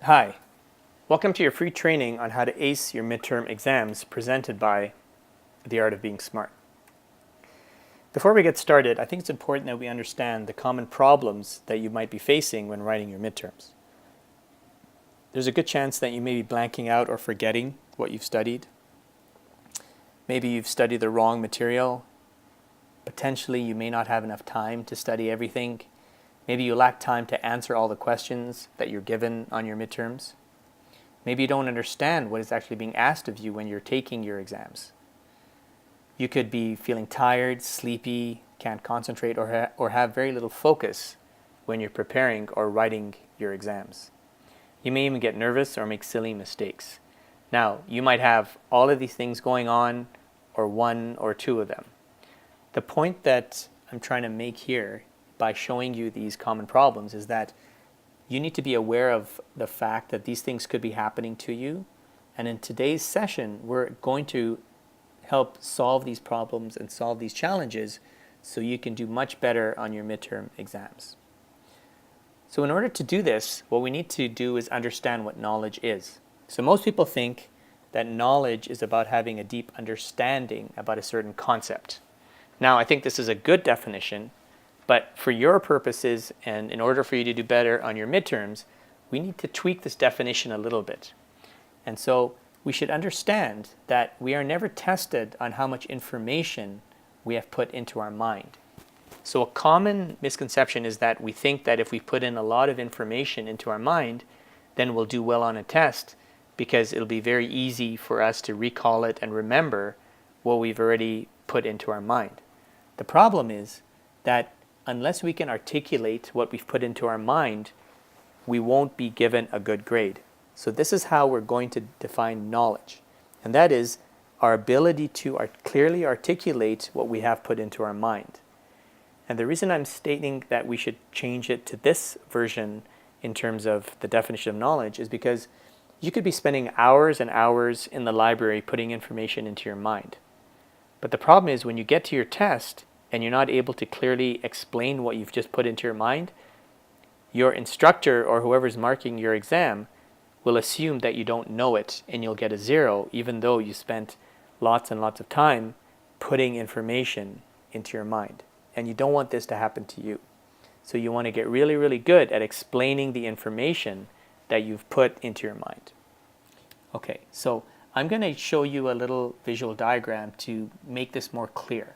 Hi, welcome to your free training on how to ace your midterm exams presented by The Art of Being Smart. Before we get started, I think it's important that we understand the common problems that you might be facing when writing your midterms. There's a good chance that you may be blanking out or forgetting what you've studied. Maybe you've studied the wrong material. Potentially you may not have enough time to study everything. Maybe you lack time to answer all the questions that you're given on your midterms. Maybe you don't understand what is actually being asked of you when you're taking your exams. You could be feeling tired, sleepy, can't concentrate, or have very little focus when you're preparing or writing your exams. You may even get nervous or make silly mistakes. Now, you might have all of these things going on, or one or two of them. The point that I'm trying to make here by showing you these common problems is that you need to be aware of the fact that these things could be happening to you. And in today's session, we're going to help solve these problems and solve these challenges so you can do much better on your midterm exams. So in order to do this, what we need to do is understand what knowledge is. So most people think that knowledge is about having a deep understanding about a certain concept. Now, I think this is a good definition, but for your purposes and in order for you to do better on your midterms, we need to tweak this definition a little bit. And so we should understand that we are never tested on how much information we have put into our mind. So a common misconception is that we think that if we put in a lot of information into our mind, then we'll do well on a test because it'll be very easy for us to recall it and remember what we've already put into our mind. The problem is that unless we can articulate what we've put into our mind, we won't be given a good grade. So this is how we're going to define knowledge. And that is our ability to clearly articulate what we have put into our mind. And the reason I'm stating that we should change it to this version in terms of the definition of knowledge is because you could be spending hours and hours in the library putting information into your mind. But the problem is when you get to your test, and you're not able to clearly explain what you've just put into your mind, your instructor or whoever's marking your exam will assume that you don't know it and you'll get a 0 even though you spent lots and lots of time putting information into your mind. And you don't want this to happen to you. So you want to get really, really good at explaining the information that you've put into your mind. Okay, so I'm going to show you a little visual diagram to make this more clear.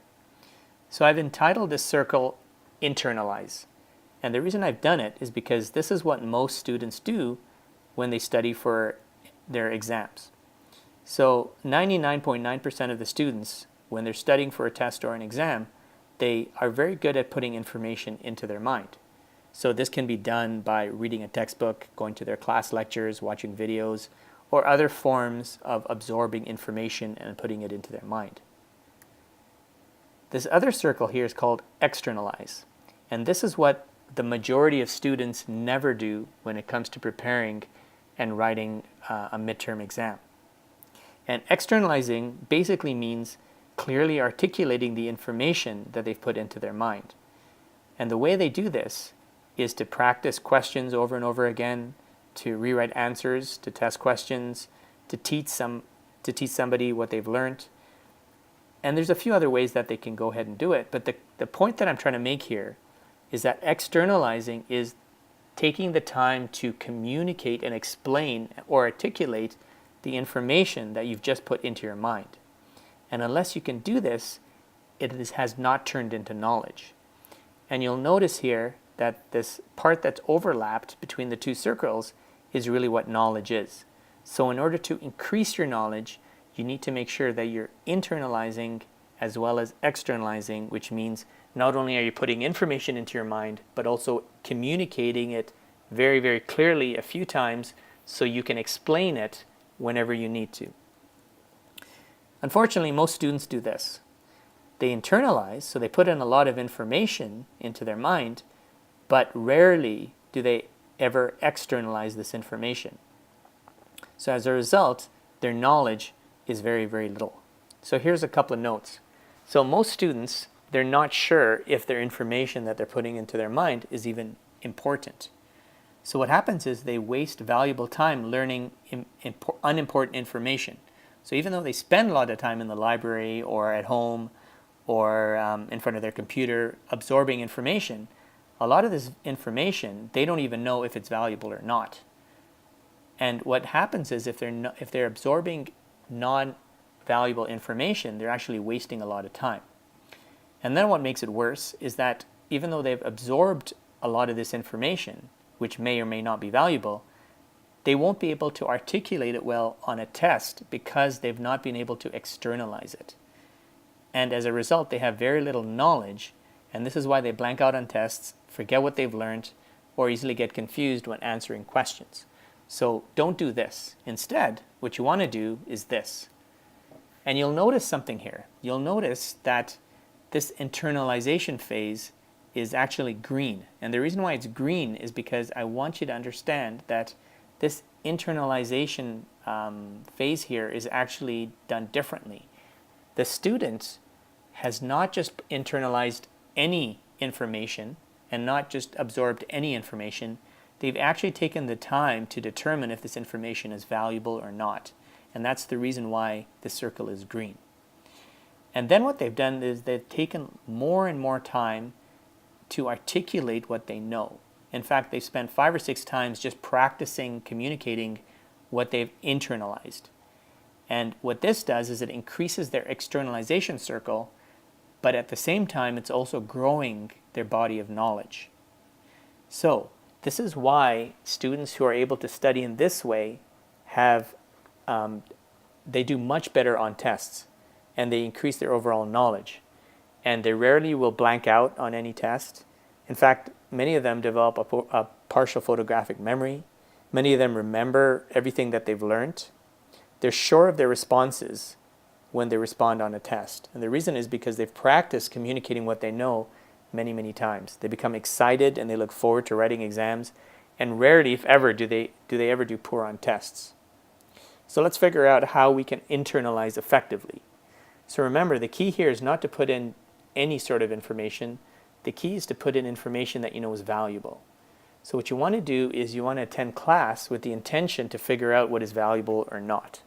So I've entitled this circle Internalize. And the reason I've done it is because this is what most students do when they study for their exams. So 99.9% of the students, when they're studying for a test or an exam, they are very good at putting information into their mind. So this can be done by reading a textbook, going to their class lectures, watching videos, or other forms of absorbing information and putting it into their mind. This other circle here is called Externalize. And this is what the majority of students never do when it comes to preparing and writing a midterm exam. And externalizing basically means clearly articulating the information that they've put into their mind. And the way they do this is to practice questions over and over again, to rewrite answers, to test questions, to teach somebody what they've learned. And there's a few other ways that they can go ahead and do it. But the point that I'm trying to make here is that externalizing is taking the time to communicate and explain or articulate the information that you've just put into your mind. And unless you can do this, has not turned into knowledge. And you'll notice here that this part that's overlapped between the two circles is really what knowledge is. So in order to increase your knowledge, you need to make sure that you're internalizing as well as externalizing, which means not only are you putting information into your mind, but also communicating it very, very clearly a few times so you can explain it whenever you need to. Unfortunately, most students do this. They internalize, so they put in a lot of information into their mind, but rarely do they ever externalize this information. So as a result, their knowledge is very, very little. So here's a couple of notes. So most students, they're not sure if their information that they're putting into their mind is even important. So what happens is they waste valuable time learning unimportant information. So even though they spend a lot of time in the library or at home or in front of their computer absorbing information, a lot of this information, they don't even know if it's valuable or not. And what happens is if they're absorbing non-valuable information, they're actually wasting a lot of time. And then what makes it worse is that even though they've absorbed a lot of this information, which may or may not be valuable, they won't be able to articulate it well on a test because they've not been able to externalize it. And as a result, they have very little knowledge, and this is why they blank out on tests, forget what they've learned, or easily get confused when answering questions. So don't do this. Instead, what you want to do is this. And you'll notice something here. You'll notice that this internalization phase is actually green. And the reason why it's green is because I want you to understand that this internalization phase here is actually done differently. The student has not just internalized any information and not just absorbed any information. They've actually taken the time to determine if this information is valuable or not. And that's the reason why this circle is green. And then what they've done is they've taken more and more time to articulate what they know. In fact, they've spent 5 or 6 times just practicing communicating what they've internalized. And what this does is it increases their externalization circle, but at the same time, it's also growing their body of knowledge. So this is why students who are able to study in this way have, they do much better on tests, and they increase their overall knowledge. And they rarely will blank out on any test. In fact, many of them develop a partial photographic memory. Many of them remember everything that they've learned. They're sure of their responses when they respond on a test. And the reason is because they've practiced communicating what they know many, many times. They become excited and they look forward to writing exams. And rarely, if ever, do they ever do poor on tests. So let's figure out how we can internalize effectively. So remember, the key here is not to put in any sort of information. The key is to put in information that you know is valuable. So what you want to do is you want to attend class with the intention to figure out what is valuable or not.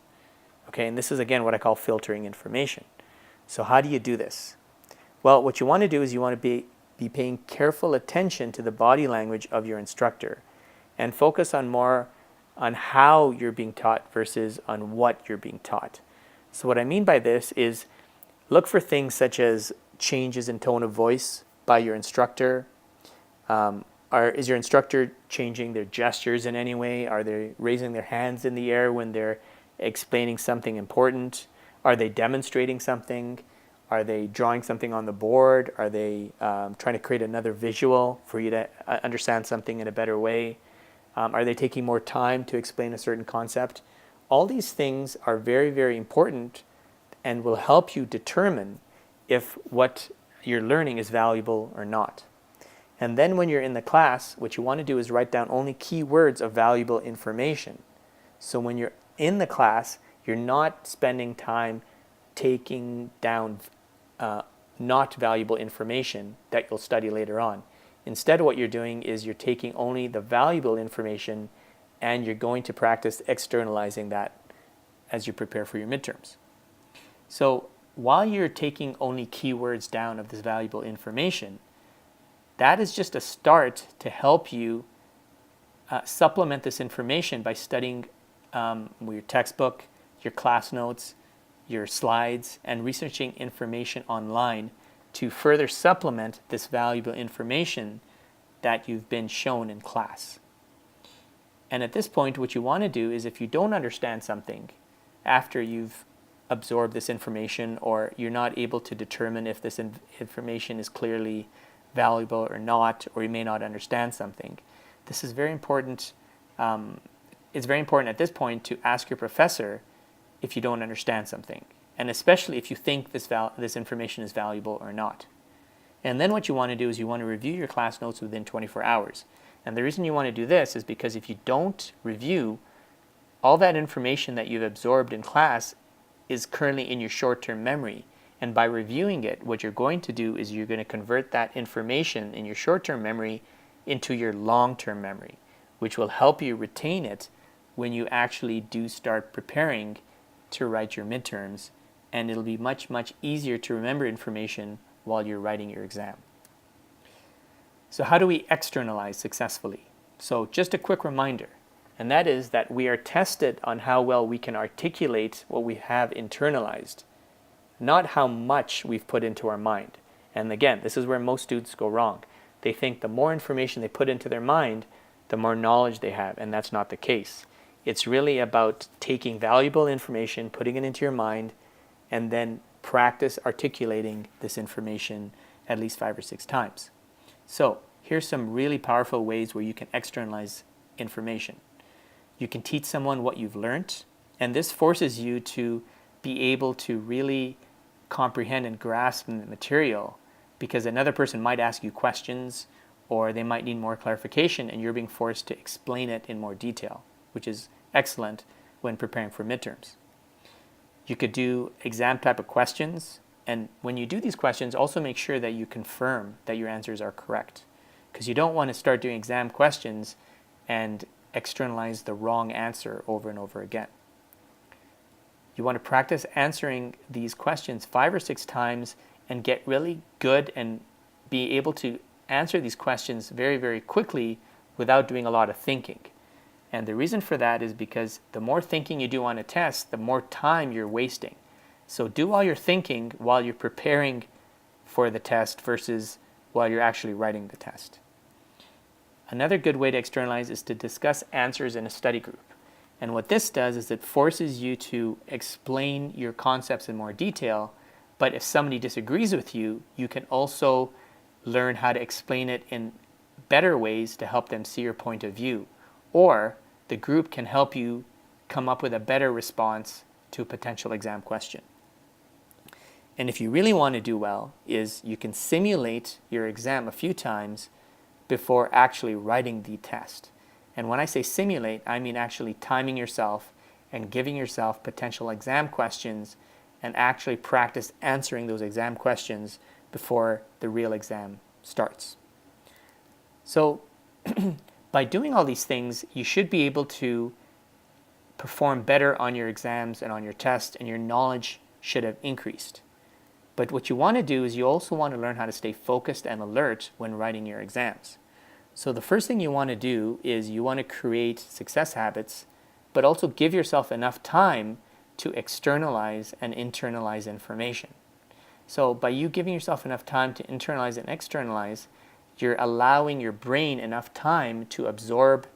Okay, and this is again what I call filtering information. So how do you do this? Well, what you want to do is you want to be paying careful attention to the body language of your instructor and focus on more on how you're being taught versus on what you're being taught. So what I mean by this is look for things such as changes in tone of voice by your instructor. Is your instructor changing their gestures in any way? Are they raising their hands in the air when they're explaining something important? Are they demonstrating something? Are they drawing something on the board? Are they trying to create another visual for you to understand something in a better way? Are they taking more time to explain a certain concept? All these things are very, very important and will help you determine if what you're learning is valuable or not. And then when you're in the class, what you want to do is write down only key words of valuable information. So when you're in the class, you're not spending time taking down not valuable information that you'll study later on. Instead, what you're doing is you're taking only the valuable information and you're going to practice externalizing that as you prepare for your midterms. So while you're taking only keywords down of this valuable information, that is just a start to help you supplement this information by studying your textbook, your class notes, your slides, and researching information online to further supplement this valuable information that you've been shown in class. And at this point, what you want to do is if you don't understand something after you've absorbed this information or you're not able to determine if this information is clearly valuable or not, or you may not understand something, this is very important. It's very important at this point to ask your professor if you don't understand something, and especially if you think this information is valuable or not. And then what you want to do is you want to review your class notes within 24 hours. And the reason you want to do this is because if you don't review, all that information that you've absorbed in class is currently in your short-term memory. And by reviewing it, what you're going to do is you're going to convert that information in your short-term memory into your long-term memory, which will help you retain it when you actually do start preparing to write your midterms, and it'll be much, much easier to remember information while you're writing your exam. So how do we externalize successfully? So just a quick reminder, and that is that we are tested on how well we can articulate what we have internalized, not how much we've put into our mind. And again, this is where most students go wrong. They think the more information they put into their mind, the more knowledge they have, and that's not the case. It's really about taking valuable information, putting it into your mind, and then practice articulating this information at least 5 or 6 times. So here's some really powerful ways where you can externalize information. You can teach someone what you've learned, and this forces you to be able to really comprehend and grasp the material, because another person might ask you questions or they might need more clarification, and you're being forced to explain it in more detail, which is excellent when preparing for midterms. You could do exam type of questions, and when you do these questions, also make sure that you confirm that your answers are correct, because you don't want to start doing exam questions and externalize the wrong answer over and over again. You want to practice answering these questions 5 or 6 times and get really good and be able to answer these questions very, very quickly without doing a lot of thinking. And the reason for that is because the more thinking you do on a test, the more time you're wasting. So do all your thinking while you're preparing for the test versus while you're actually writing the test. Another good way to externalize is to discuss answers in a study group. And what this does is it forces you to explain your concepts in more detail, but if somebody disagrees with you, you can also learn how to explain it in better ways to help them see your point of view. Or the group can help you come up with a better response to a potential exam question. And if you really want to do well, is you can simulate your exam a few times before actually writing the test. And when I say simulate, I mean actually timing yourself and giving yourself potential exam questions and actually practice answering those exam questions before the real exam starts. So by doing all these things, you should be able to perform better on your exams and on your test, and your knowledge should have increased. But what you want to do is you also want to learn how to stay focused and alert when writing your exams. So the first thing you want to do is you want to create success habits, but also give yourself enough time to externalize and internalize information. So by you giving yourself enough time to internalize and externalize, you're allowing your brain enough time to absorb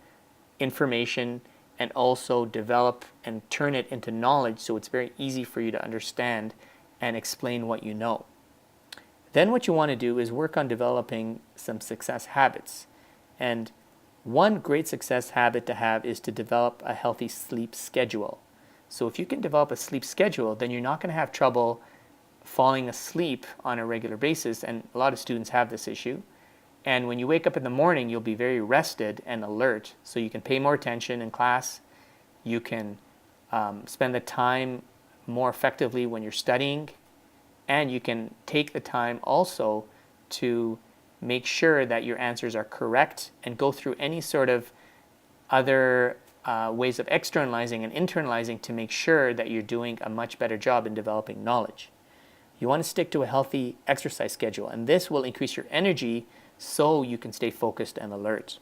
information and also develop and turn it into knowledge, so it's very easy for you to understand and explain what you know. Then what you want to do is work on developing some success habits. And one great success habit to have is to develop a healthy sleep schedule. So if you can develop a sleep schedule, then you're not going to have trouble falling asleep on a regular basis, and a lot of students have this issue. And when you wake up in the morning, you'll be very rested and alert, so you can pay more attention in class. You can spend the time more effectively when you're studying, and you can take the time also to make sure that your answers are correct and go through any sort of other ways of externalizing and internalizing to make sure that you're doing a much better job in developing knowledge. You want to stick to a healthy exercise schedule, and this will increase your energy so you can stay focused and alert.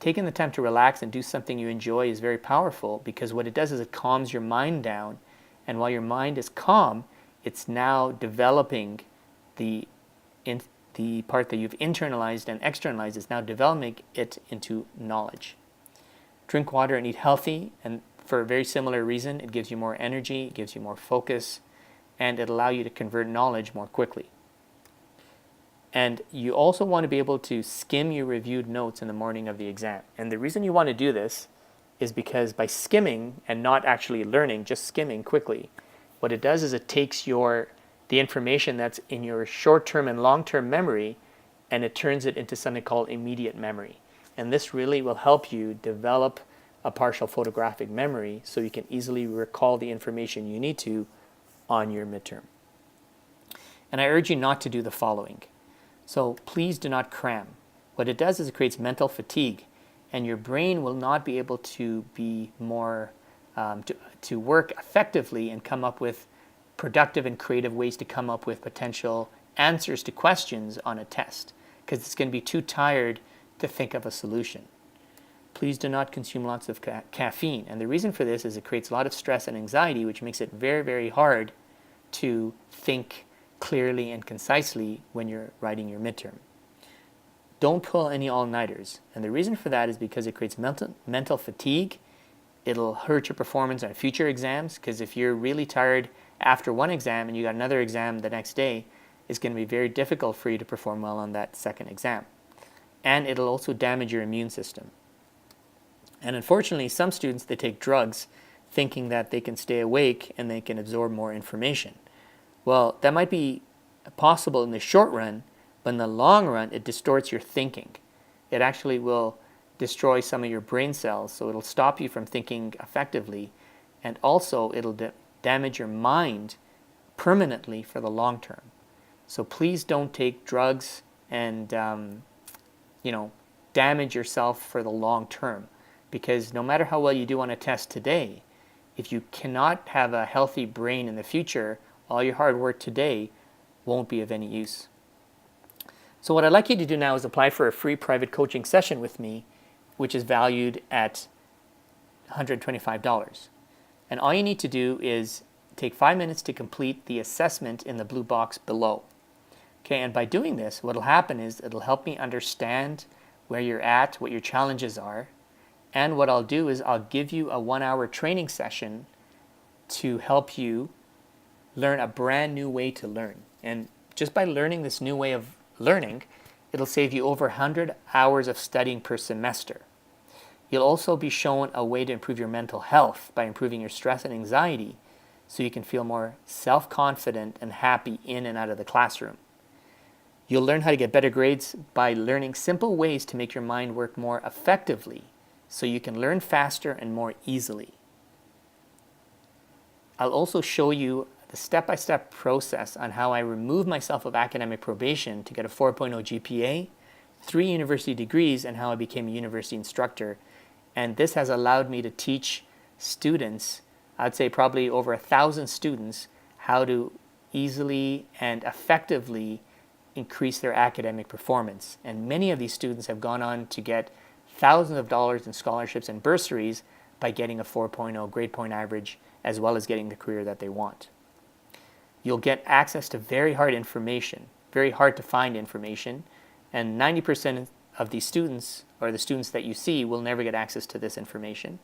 Taking the time to relax and do something you enjoy is very powerful, because what it does is it calms your mind down, and while your mind is calm, it's now developing the part that you've internalized and externalized is now developing it into knowledge. Drink water and eat healthy, and for a very similar reason. It gives you more energy, it gives you more focus, and it allows you to convert knowledge more quickly. And you also want to be able to skim your reviewed notes in the morning of the exam. And the reason you want to do this is because by skimming and not actually learning, just skimming quickly, what it does is it takes the information that's in your short-term and long-term memory, and it turns it into something called immediate memory. And this really will help you develop a partial photographic memory so you can easily recall the information you need to on your midterm. And I urge you not to do the following. So please do not cram. What it does is it creates mental fatigue, and your brain will not be able to be more to work effectively and come up with productive and creative ways to come up with potential answers to questions on a test, because it's going to be too tired to think of a solution. Please do not consume lots of caffeine. And the reason for this is it creates a lot of stress and anxiety, which makes it very, very hard to think clearly and concisely when you're writing your midterm. Don't pull any all-nighters. And the reason for that is because it creates mental fatigue. It'll hurt your performance on future exams, because if you're really tired after one exam and you got another exam the next day, it's going to be very difficult for you to perform well on that second exam. And it'll also damage your immune system. And unfortunately, some students, they take drugs thinking that they can stay awake and they can absorb more information. Well, that might be possible in the short run, but in the long run, it distorts your thinking. It actually will destroy some of your brain cells, so it'll stop you from thinking effectively, and also it'll damage your mind permanently for the long term. So please don't take drugs and damage yourself for the long term, because no matter how well you do on a test today, if you cannot have a healthy brain in the future, all your hard work today won't be of any use. So what I'd like you to do now is apply for a free private coaching session with me, which is valued at $125. And all you need to do is take 5 minutes to complete the assessment in the blue box below. Okay, and by doing this, what will happen is it'll help me understand where you're at, what your challenges are. And what I'll do is I'll give you a 1-hour training session to help you learn a brand new way to learn. And just by learning this new way of learning, it'll save you over 100 hours of studying per semester. You'll also be shown a way to improve your mental health by improving your stress and anxiety, so you can feel more self-confident and happy in and out of the classroom. You'll learn how to get better grades by learning simple ways to make your mind work more effectively, so you can learn faster and more easily. I'll also show you the step-by-step process on how I removed myself of academic probation to get a 4.0 GPA, 3 university degrees, and how I became a university instructor. And this has allowed me to teach students, I'd say probably over 1,000 students, how to easily and effectively increase their academic performance. And many of these students have gone on to get thousands of dollars in scholarships and bursaries by getting a 4.0 grade point average, as well as getting the career that they want. You'll get access to very hard information, very hard to find information, and 90% of these students, or the students that you see, will never get access to this information.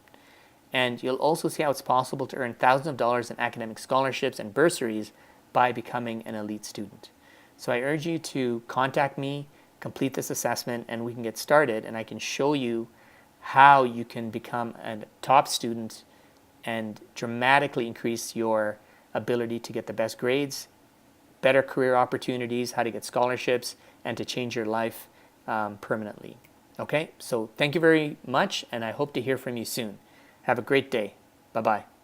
And you'll also see how it's possible to earn thousands of dollars in academic scholarships and bursaries by becoming an elite student. So I urge you to contact me, complete this assessment, and we can get started, and I can show you how you can become a top student and dramatically increase your ability to get the best grades, better career opportunities, how to get scholarships, and to change your life permanently. Okay, so thank you very much, and I hope to hear from you soon. Have a great day. Bye-bye.